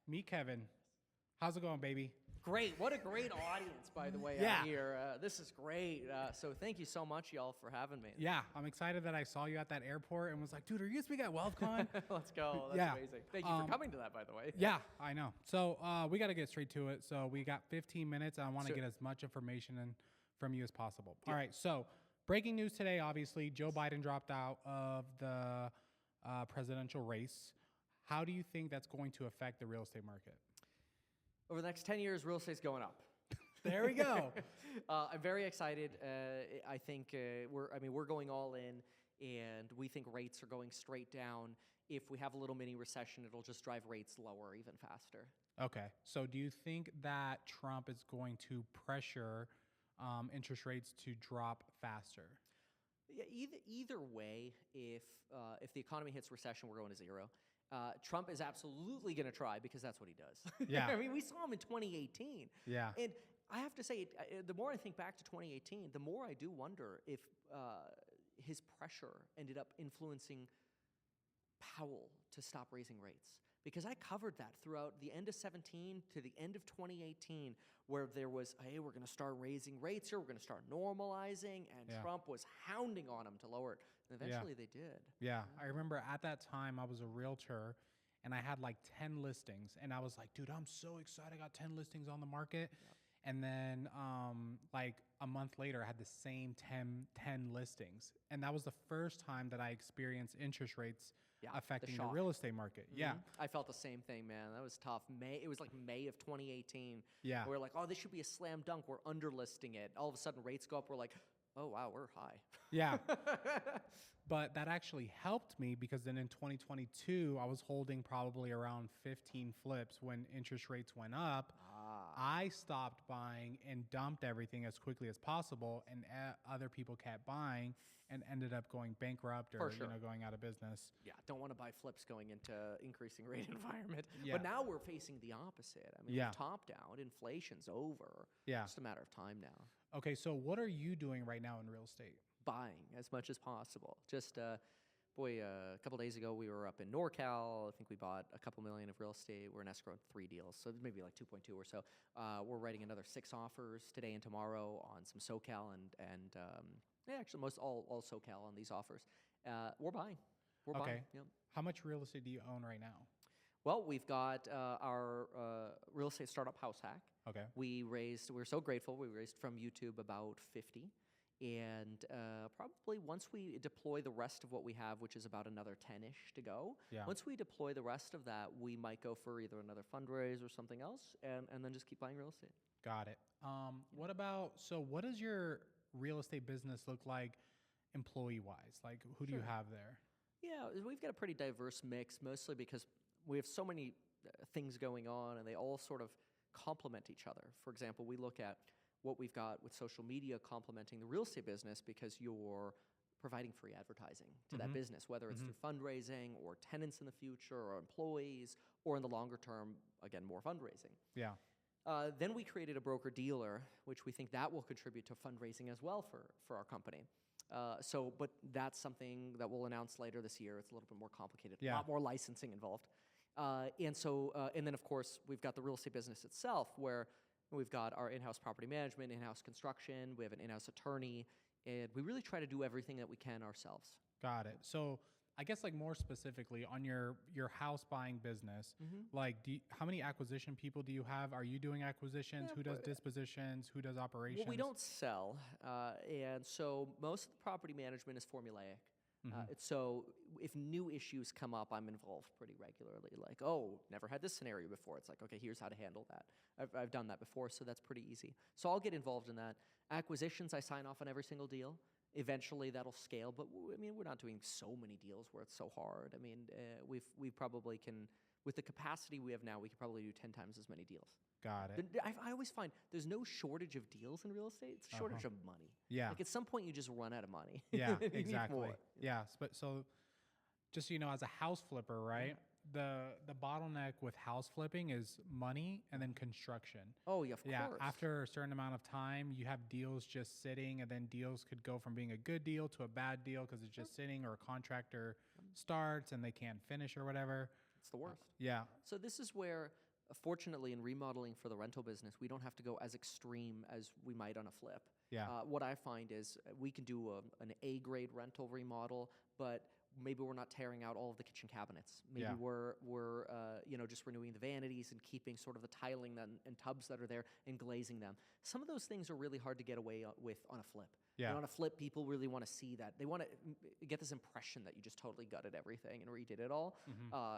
Meet Kevin. How's it going, baby? Great. What a great audience, by the way, Yeah. out here. This is great. So thank you so much, y'all, for having me. Yeah, I'm excited that I saw you at that airport and was like, dude, are you going to speak at WealthCon? Let's go. That's Yeah. amazing. Thank you for coming to that, by the way. Yeah, I know. So we got to get straight to it. So we got 15 minutes. I want to Sure. get as much information from you as possible. All right. So breaking news today, obviously, Joe Biden dropped out of the presidential race. How do you think that's going to affect the real estate market? Over the next 10 years, real estate's going up. There we go. I'm very excited. I think we're going all in, and we think rates are going straight down. If we have a little mini recession, it'll just drive rates lower even faster. Okay. So do you think that Trump is going to pressure interest rates to drop faster? Yeah, either way, if the economy hits recession, we're going to zero. Trump is absolutely going to try because that's what he does. Yeah. I mean, we saw him in 2018. Yeah. And I have to say, the more I think back to 2018, the more I do wonder if his pressure ended up influencing Powell to stop raising rates. Because I covered that throughout the end of 17 to the end of 2018, where there was, hey, we're going to start raising rates here, we're going to start normalizing, and Yeah. Trump was hounding on him to lower it. And eventually they did. Yeah, I remember at that time I was a realtor and I had like 10 listings and I was like, dude, I'm so excited. I got 10 listings on the market. And then like a month later, I had the same 10 listings. And that was the first time that I experienced interest rates affecting the shock. real estate market. Yeah. I felt the same thing, man. That was tough. It was like May of 2018. Yeah. We were like, oh, this should be a slam dunk. We're underlisting it. All of a sudden, rates go up. We're like, oh, wow, we're high. Yeah. But that actually helped me because then in 2022, I was holding probably around 15 flips when interest rates went up. I stopped buying and dumped everything as quickly as possible, and other people kept buying and ended up going bankrupt or For sure. going out of business. Yeah, don't want to buy flips going into increasing rate environment. Yeah. But now we're facing the opposite. I mean, Yeah. we've topped out. Inflation's over. Yeah. It's just a matter of time now. Okay, so what are you doing right now in real estate? Buying as much as possible. Just, a couple days ago, we were up in NorCal. I think we bought a couple million of real estate. We're in escrow on 3 deals, so maybe like 2.2 or so. We're writing another 6 offers today and tomorrow on some SoCal and actually most all SoCal on these offers. We're buying. We're Okay. buying. Yep. How much real estate do you own right now? Well, we've got our real estate startup House Hack. Okay. We're so grateful. We raised from YouTube about 50. And probably once we deploy the rest of what we have, which is about another 10-ish to go, Yeah. once we deploy the rest of that, we might go for either another fundraise or something else, and then just keep buying real estate. Got it. What does your real estate business look like employee-wise? Like, who do you have there? Yeah, we've got a pretty diverse mix, mostly because we have so many things going on, and they all sort of complement each other. For example, we look at what we've got with social media complementing the real estate business because you're providing free advertising to that business, whether it's through fundraising or tenants in the future or employees, or in the longer term, again, more fundraising. Yeah. Then we created a broker-dealer, which we think that will contribute to fundraising as well for our company. But that's something that we'll announce later this year. It's a little bit more complicated, a Yeah. lot more licensing involved. And then, of course, we've got the real estate business itself, where we've got our in-house property management, in-house construction, we have an in-house attorney, and we really try to do everything that we can ourselves. Got it. So I guess like more specifically on your house buying business, like how many acquisition people do you have? Are you doing acquisitions? Who does dispositions? Who does operations? Well, we don't sell, and so most of the property management is formulaic. So if new issues come up, I'm involved pretty regularly. Like, oh, never had this scenario before. It's like, okay, here's how to handle that. I've done that before, so that's pretty easy. So I'll get involved in that. Acquisitions, I sign off on every single deal. Eventually, that'll scale, but I mean, we're not doing so many deals where it's so hard. I mean, we probably can, with the capacity we have now, we could probably do 10 times as many deals. Got it. I always find there's no shortage of deals in real estate. It's a shortage of money. Yeah. Like at some point, you just run out of money. Yeah, You need exactly. more. Yeah, but so just so you know, as a house flipper, right? The bottleneck with house flipping is money and then construction. Oh, yeah, of course. Yeah, after a certain amount of time, you have deals just sitting, and then deals could go from being a good deal to a bad deal because it's just sitting, or a contractor starts and they can't finish or whatever. It's the worst. Yeah, So this is where Fortunately, in remodeling for the rental business, we don't have to go as extreme as we might on a flip. Yeah. What I find is we can do an A-grade rental remodel, but maybe we're not tearing out all of the kitchen cabinets. Maybe Yeah. we're just renewing the vanities and keeping sort of the tiling and tubs that are there and glazing them. Some of those things are really hard to get away with on a flip. Yeah. And on a flip, people really want to see that. They want to get this impression that you just totally gutted everything and redid it all.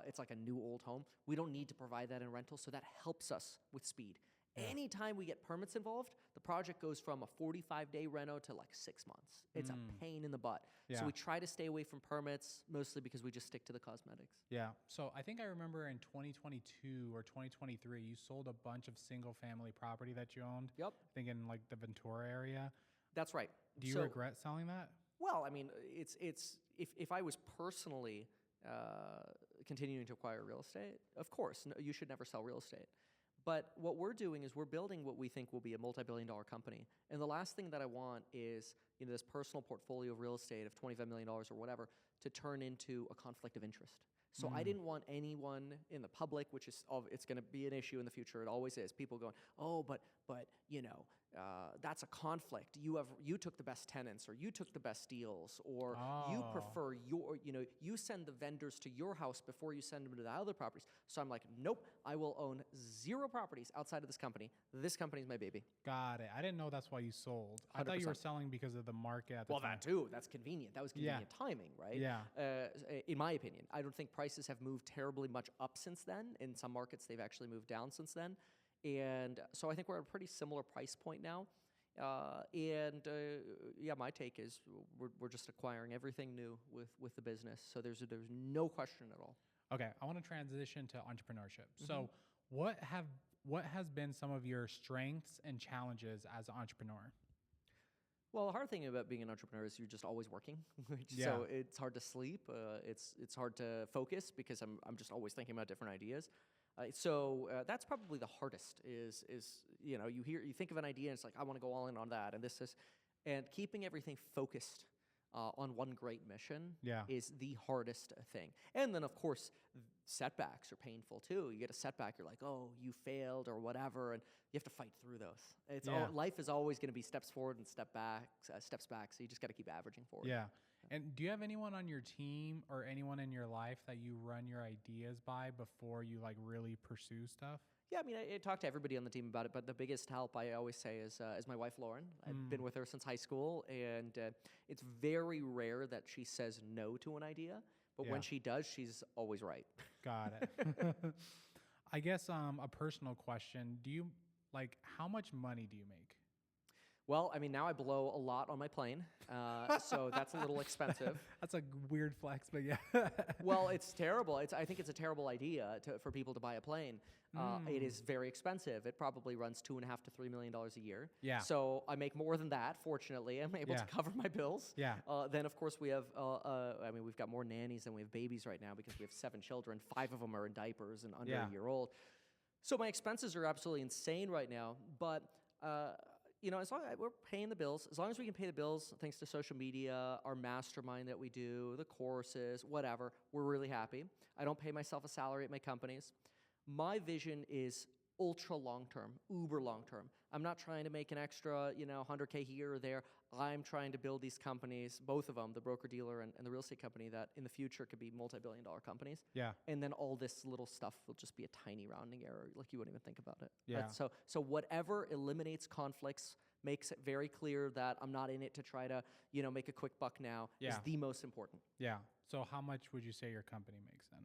It's like a new old home. We don't need to provide that in rental, so that helps us with speed. Anytime we get permits involved, the project goes from a 45-day reno to like 6 months. It's a pain in the butt. Yeah. So we try to stay away from permits, mostly because we just stick to the cosmetics. Yeah. So I think I remember in 2022 or 2023, you sold a bunch of single-family property that you owned. Yep. I think in like the Ventura area. That's right. Do you So- regret selling that? Well, I mean, it's if I was personally continuing to acquire real estate, of course, no, you should never sell real estate. But what we're doing is we're building what we think will be a multi-billion-dollar company. And the last thing that I want is this personal portfolio of real estate of $25 million or whatever to turn into a conflict of interest. So I didn't want anyone in the public, which is it's going to be an issue in the future. It always is. People going, oh, but that's a conflict. You took the best tenants, or you took the best deals, or you prefer you send the vendors to your house before you send them to the other properties. So I'm like, nope, I will own 0 properties outside of this company. This company's my baby. Got it. I didn't know that's why you sold. I thought you were 100%. selling because of the market at the Well, time. that too. That's convenient. That was convenient timing, right? Yeah. In my opinion, I don't think prices have moved terribly much up since then. In some markets, they've actually moved down since then. And so I think we're at a pretty similar price point now. My take is we're just acquiring everything new with the business. So there's no question at all. Okay, I want to transition to entrepreneurship. So what has been some of your strengths and challenges as an entrepreneur? Well, the hard thing about being an entrepreneur is you're just always working. Yeah. So it's hard to sleep. It's hard to focus because I'm just always thinking about different ideas. So that's probably the hardest. Is you think of an idea and it's like I want to go all in on that, and keeping everything focused on one great mission is the hardest thing. And then of course setbacks are painful too. You get a setback, you're like, oh, you failed or whatever, and you have to fight through those. Life is always going to be steps forward and steps back. So you just got to keep averaging forward. Yeah. And do you have anyone on your team or anyone in your life that you run your ideas by before you like really pursue stuff? Yeah, I mean, I talk to everybody on the team about it, but the biggest help I always say is my wife, Lauren. I've been with her since high school, and it's very rare that she says no to an idea, but when she does, she's always right. Got it. I guess a personal question. How much money do you make? Well, I mean, now I blow a lot on my plane, so that's a little expensive. That's a weird flex, but yeah. Well, it's terrible. I think it's a terrible idea for people to buy a plane. It is very expensive. It probably runs $2.5 to $3 million a year. Yeah. So I make more than that. Fortunately, I'm able to cover my bills. Yeah. Then of course we have. We've got more nannies than we have babies right now because we have 7 children. 5 of them are in diapers and under a year old. So my expenses are absolutely insane right now. But as long as we're paying the bills, as long as we can pay the bills, thanks to social media, our mastermind that we do, the courses, whatever, we're really happy. I don't pay myself a salary at my companies. My vision is ultra long-term, uber long-term. I'm not trying to make an extra, $100K here or there. I'm trying to build these companies, both of them, the broker-dealer and the real estate company, that in the future could be multi-billion-dollar companies. Yeah. And then all this little stuff will just be a tiny rounding error, like you wouldn't even think about it. Yeah. So whatever eliminates conflicts, makes it very clear that I'm not in it to try to, make a quick buck now, is the most important. Yeah. So how much would you say your company makes then?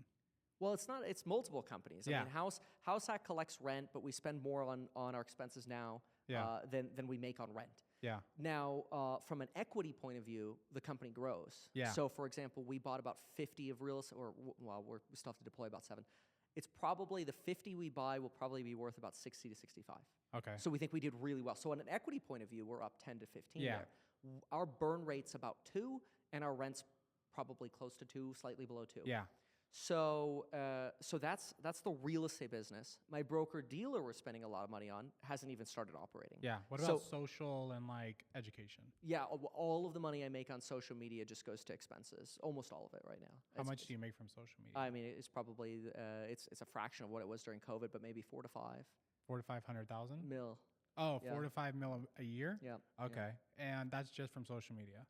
Well, it's multiple companies. I mean, House Hack collects rent, but we spend more on our expenses now than we make on rent. Yeah. Now, from an equity point of view, the company grows. Yeah. So, for example, we bought about 50 of real estate, we still have to deploy about 7. It's probably the 50 we buy will probably be worth about 60 to 65. Okay. So we think we did really well. So on an equity point of view, we're up 10 to 15 there. Our burn rate's about 2, and our rent's probably close to 2, slightly below 2. Yeah. So that's the real estate business. My broker dealer we're spending a lot of money on hasn't even started operating. Yeah. What about social and like education? Yeah, all of the money I make on social media just goes to expenses. Almost all of it right now. How much do you make from social media? I mean, it's probably it's a fraction of what it was during COVID, but maybe 4 to 5 4 to 500,000 mil. Oh, Yeah. 4 to 5 mil a year. Yeah. Okay, and that's just from social media.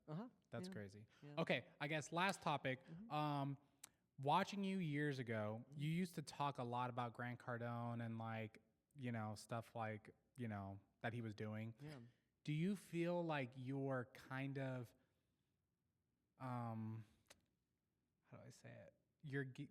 That's Yeah. crazy. Yeah. Okay, I guess last topic. Watching you years ago, you used to talk a lot about Grant Cardone and like stuff like that he was doing. Yeah. Do you feel like you're kind of how do I say it?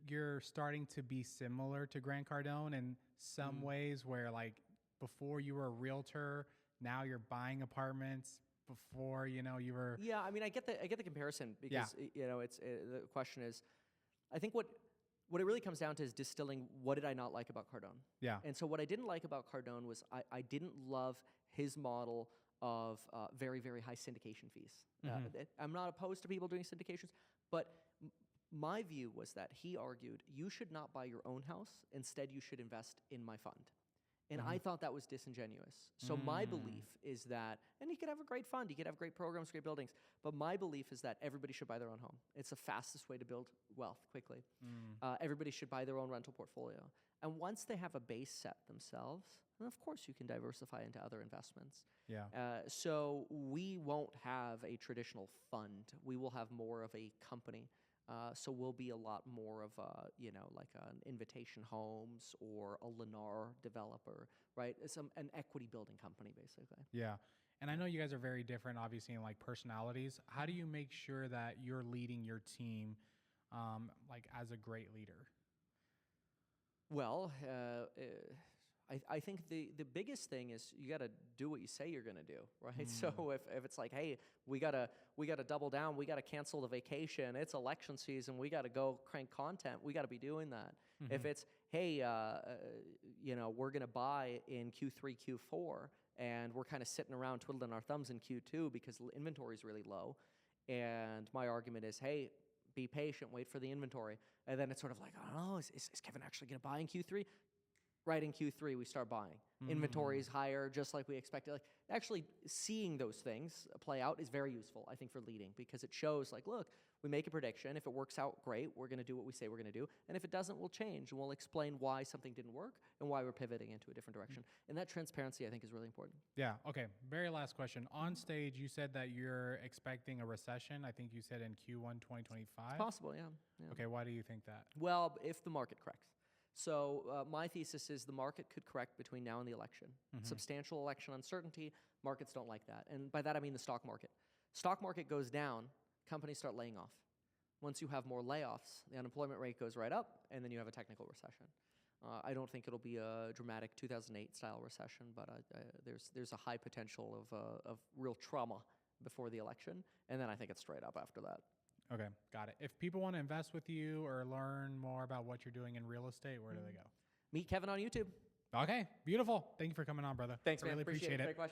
You're starting to be similar to Grant Cardone in some ways, where like before you were a realtor, now you're buying apartments. Before you were. Yeah, I mean, I get the comparison because it's the question is, I think what it really comes down to is distilling what did I not like about Cardone. Yeah. And so what I didn't like about Cardone was I didn't love his model of very, very high syndication fees. I'm not opposed to people doing syndications, but my view was that he argued you should not buy your own house. Instead, you should invest in my fund. And I thought that was disingenuous. So my belief is that, and you could have a great fund, you could have great programs, great buildings, but my belief is that everybody should buy their own home. It's the fastest way to build wealth quickly. Everybody should buy their own rental portfolio. And once they have a base set themselves, then of course you can diversify into other investments. Yeah. So we won't have a traditional fund. We will have more of a company. So we'll be a lot more of like an Invitation Homes or a Lennar developer, right? It's an equity building company, basically. Yeah. And I know you guys are very different, obviously, in like personalities. How do you make sure that you're leading your team like as a great leader? Well, I think the biggest thing is you got to do what you say you're going to do, right? So if it's like, hey, we gotta double down, we got to cancel the vacation, it's election season, we got to go crank content, we got to be doing that. If it's, hey, we're going to buy in Q3, Q4, and we're kind of sitting around twiddling our thumbs in Q2 because inventory is really low, and my argument is, hey, be patient, wait for the inventory, and then it's sort of like, I don't know, is Kevin actually going to buy in Q3? Right in Q3, we start buying. Inventory is higher, just like we expected. Like actually seeing those things play out is very useful, I think, for leading, because it shows like, look, we make a prediction. If it works out, great. We're going to do what we say we're going to do. And if it doesn't, we'll change and we'll explain why something didn't work and why we're pivoting into a different direction. And that transparency, I think, is really important. Yeah. Okay. Very last question. On stage, you said that you're expecting a recession. I think you said in Q1 2025. It's possible, yeah. Okay. Why do you think that? Well, if the market corrects. So my thesis is the market could correct between now and the election. Substantial election uncertainty, markets don't like that. And by that I mean the stock market. Stock market goes down, companies start laying off. Once you have more layoffs, the unemployment rate goes right up, and then you have a technical recession. I don't think it'll be a dramatic 2008 style recession, but there's a high potential of real trauma before the election, and then I think it's straight up after that. Okay, got it. If people want to invest with you or learn more about what you're doing in real estate, where do they go? Meet Kevin on YouTube. Okay, beautiful. Thank you for coming on, brother. Thanks, I man. really appreciate it. Great question.